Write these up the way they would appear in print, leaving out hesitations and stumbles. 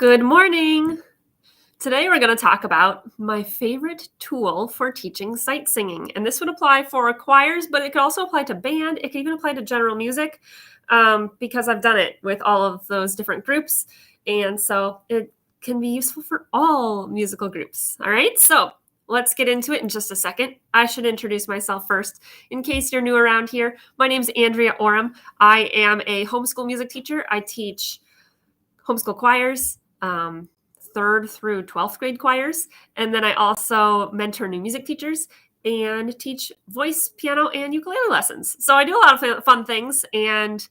Good morning. Today we're going to talk about my favorite tool for teaching sight singing. And this would apply for choirs, but it could also apply to band. It could even apply to general music because I've done it with all of those different groups. And so it can be useful for all musical groups. All right, so let's get into it in just a second. I should introduce myself first. In case you're new around here, my name is Andrea Oram. I am a homeschool music teacher. I teach homeschool choirs, 3rd through 12th grade choirs. And then I also mentor new music teachers and teach voice, piano, and ukulele lessons. So I do a lot of fun things and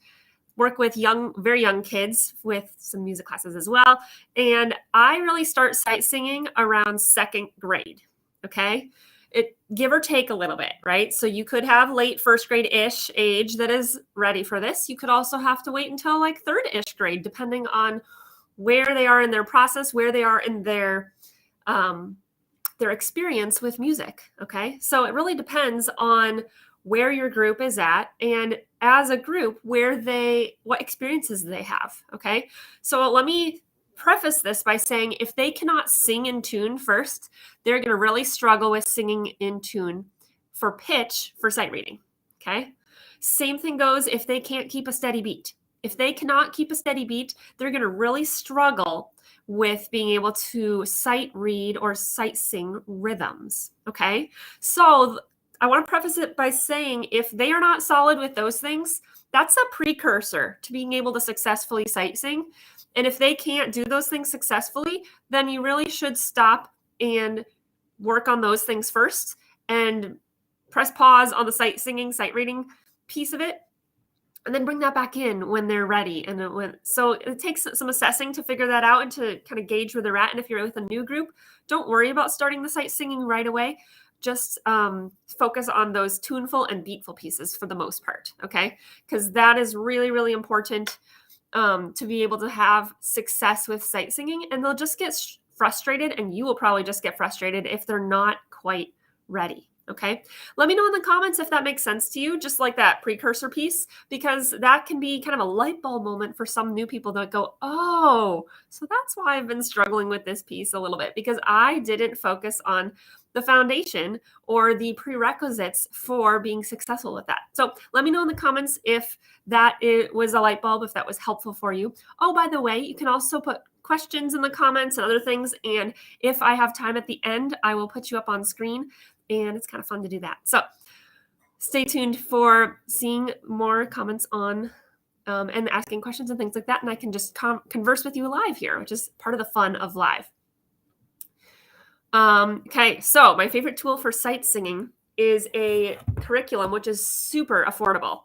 work with very young kids with some music classes as well. And I really start sight singing around 2nd grade. Okay. It give or take a little bit, right? So you could have late 1st grade-ish age that is ready for this. You could also have to wait until like 3rd-ish grade, depending on where they are in their process, where they are in their experience with music. Okay. So it really depends on where your group is at and as a group, what experiences they have. Okay. So let me preface this by saying if they cannot sing in tune first, they're going to really struggle with singing in tune for pitch for sight reading. Okay. Same thing goes if they can't keep a steady beat. If they cannot keep a steady beat, they're going to really struggle with being able to sight read or sight sing rhythms. Okay. So I want to preface it by saying if they are not solid with those things, that's a precursor to being able to successfully sight sing. And if they can't do those things successfully, then you really should stop and work on those things first and press pause on the sight singing, sight reading piece of it, and then bring that back in when they're ready. So it takes some assessing to figure that out and to kind of gauge where they're at. And if you're with a new group, don't worry about starting the sight singing right away. Just focus on those tuneful and beatful pieces for the most part, okay? Because that is really, really important to be able to have success with sight singing. And they'll just get frustrated, and you will probably just get frustrated if they're not quite ready. Okay. Let me know in the comments if that makes sense to you, just like that precursor piece, because that can be kind of a light bulb moment for some new people that go, oh, so that's why I've been struggling with this piece a little bit, because I didn't focus on the foundation or the prerequisites for being successful with that. So let me know in the comments if it was a light bulb, if that was helpful for you. Oh, by the way, you can also put questions in the comments and other things. And if I have time at the end, I will put you up on screen. And it's kind of fun to do that. So stay tuned for seeing more comments on and asking questions and things like that. And I can just converse with you live here, which is part of the fun of live. Okay, so my favorite tool for sight singing is a curriculum, which is super affordable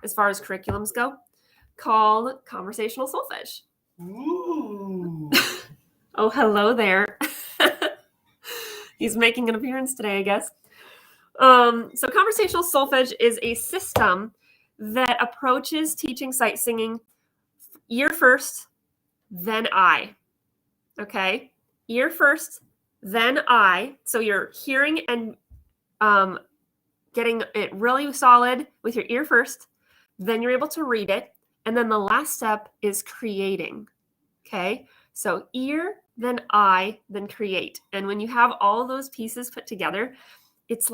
as far as curriculums go, called Conversational Solfege. Ooh. Oh, hello there. He's making an appearance today, I guess. So Conversational Solfege is a system that approaches teaching sight singing ear first, then eye. Okay? Ear first, then eye. So you're hearing and getting it really solid with your ear first. Then you're able to read it. And then the last step is creating. Okay? So ear, then eye, then create. And when you have all those pieces put together, it's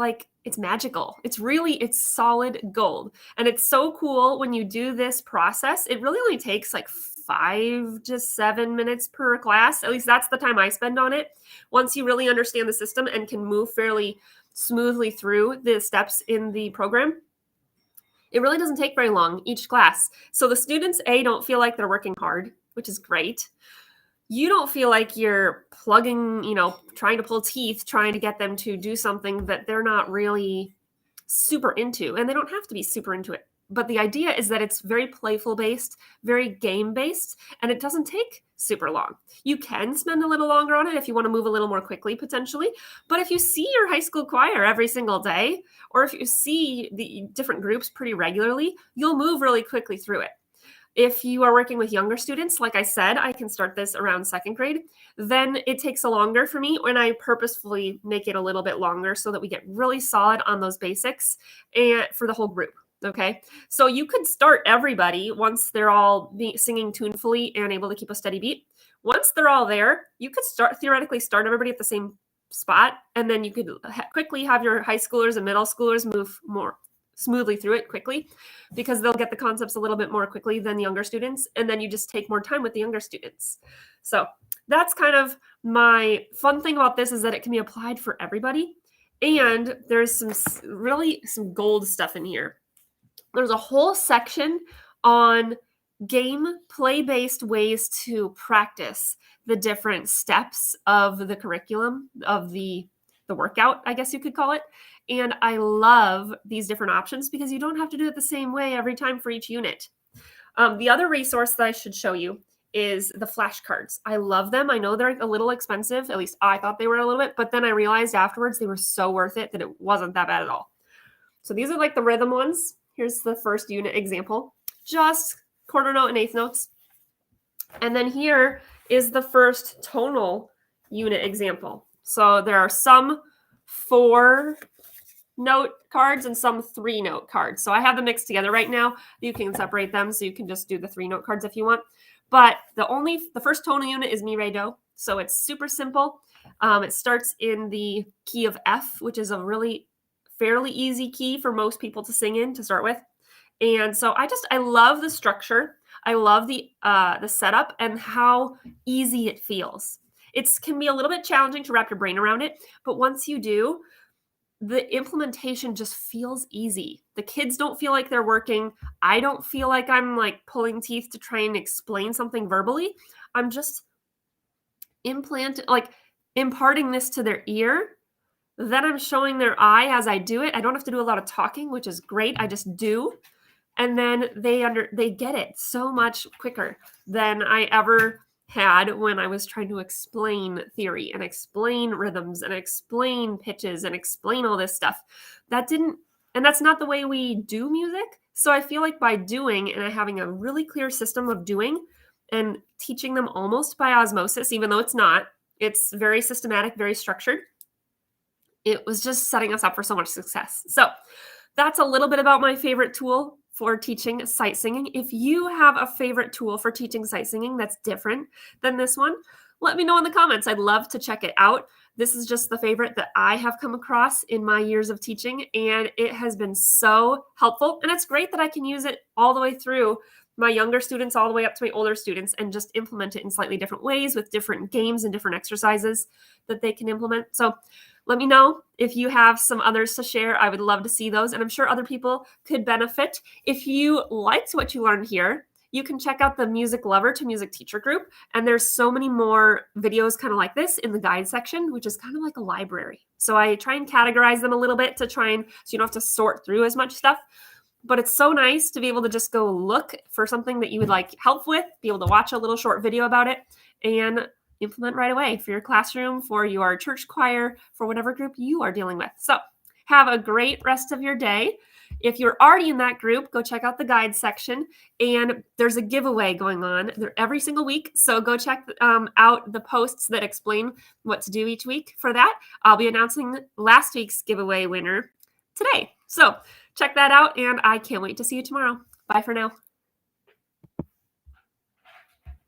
magical. It's solid gold. And it's so cool when you do this process. It really only takes like 5 to 7 minutes per class. At least that's the time I spend on it. Once you really understand the system and can move fairly smoothly through the steps in the program, it really doesn't take very long each class. So the students, don't feel like they're working hard, which is great. You don't feel like you're plugging, trying to pull teeth, trying to get them to do something that they're not really super into. And they don't have to be super into it. But the idea is that it's very playful based, very game based, and it doesn't take super long. You can spend a little longer on it if you want to move a little more quickly, potentially. But if you see your high school choir every single day, or if you see the different groups pretty regularly, you'll move really quickly through it. If you are working with younger students, like I said, I can start this around 2nd grade. Then it takes a longer for me when I purposefully make it a little bit longer so that we get really solid on those basics and for the whole group. Okay. So you could start everybody once they're all singing tunefully and able to keep a steady beat Once they're all there, you could theoretically start everybody at the same spot, and then you could quickly have your high schoolers and middle schoolers move more smoothly through it quickly, because they'll get the concepts a little bit more quickly than the younger students, and then you just take more time with the younger students. So that's kind of my fun thing about this, is that it can be applied for everybody. And there's some gold stuff in here. There's a whole section on play-based ways to practice the different steps of the curriculum, of the workout, I guess you could call it. And I love these different options because you don't have to do it the same way every time for each unit. The other resource that I should show you is the flashcards. I love them. I know they're a little expensive. At least I thought they were a little bit, but then I realized afterwards they were so worth it that it wasn't that bad at all. So these are like the rhythm ones. Here's the first unit example, just quarter note and eighth notes. And then here is the first tonal unit example. So there are some 4-note cards and some 3-note cards. So I have them mixed together right now. You can separate them, so you can just do the 3-note cards if you want. But the first tonal unit is mi, re, do. So it's super simple. It starts in the key of F, which is a really fairly easy key for most people to sing in to start with. And so I love the structure. I love the setup and how easy it feels. It can be a little bit challenging to wrap your brain around it, but once you do, the implementation just feels easy. The kids don't feel like they're working. I don't feel like I'm like pulling teeth to try and explain something verbally. I'm just imparting this to their ear. Then I'm showing their eye as I do it. I don't have to do a lot of talking, which is great. I just do. And then they get it so much quicker than I ever had when I was trying to explain theory and explain rhythms and explain pitches and explain all this stuff. And that's not the way we do music. So I feel like by doing and having a really clear system of doing and teaching them almost by osmosis, even though it's not, it's very systematic, very structured. It was just setting us up for so much success. So that's a little bit about my favorite tool for teaching sight singing. If you have a favorite tool for teaching sight singing that's different than this one, let me know in the comments. I'd love to check it out. This is just the favorite that I have come across in my years of teaching, and it has been so helpful. And it's great that I can use it all the way through my younger students all the way up to my older students and just implement it in slightly different ways with different games and different exercises that they can implement. So let me know if you have some others to share. I would love to see those, and I'm sure other people could benefit. If you liked what you learned here, you can check out the Music Lover to Music Teacher group, and there's so many more videos kind of like this in the guide section, which is kind of like a library. So I try and categorize them a little bit so you don't have to sort through as much stuff. But it's so nice to be able to just go look for something that you would like help with, be able to watch a little short video about it, and implement right away for your classroom, for your church choir, for whatever group you are dealing with. So have a great rest of your day. If you're already in that group, go check out the guide section, and there's a giveaway going on every single week. So go check out the posts that explain what to do each week for that. I'll be announcing last week's giveaway winner today. So check that out, and I can't wait to see you tomorrow. Bye for now.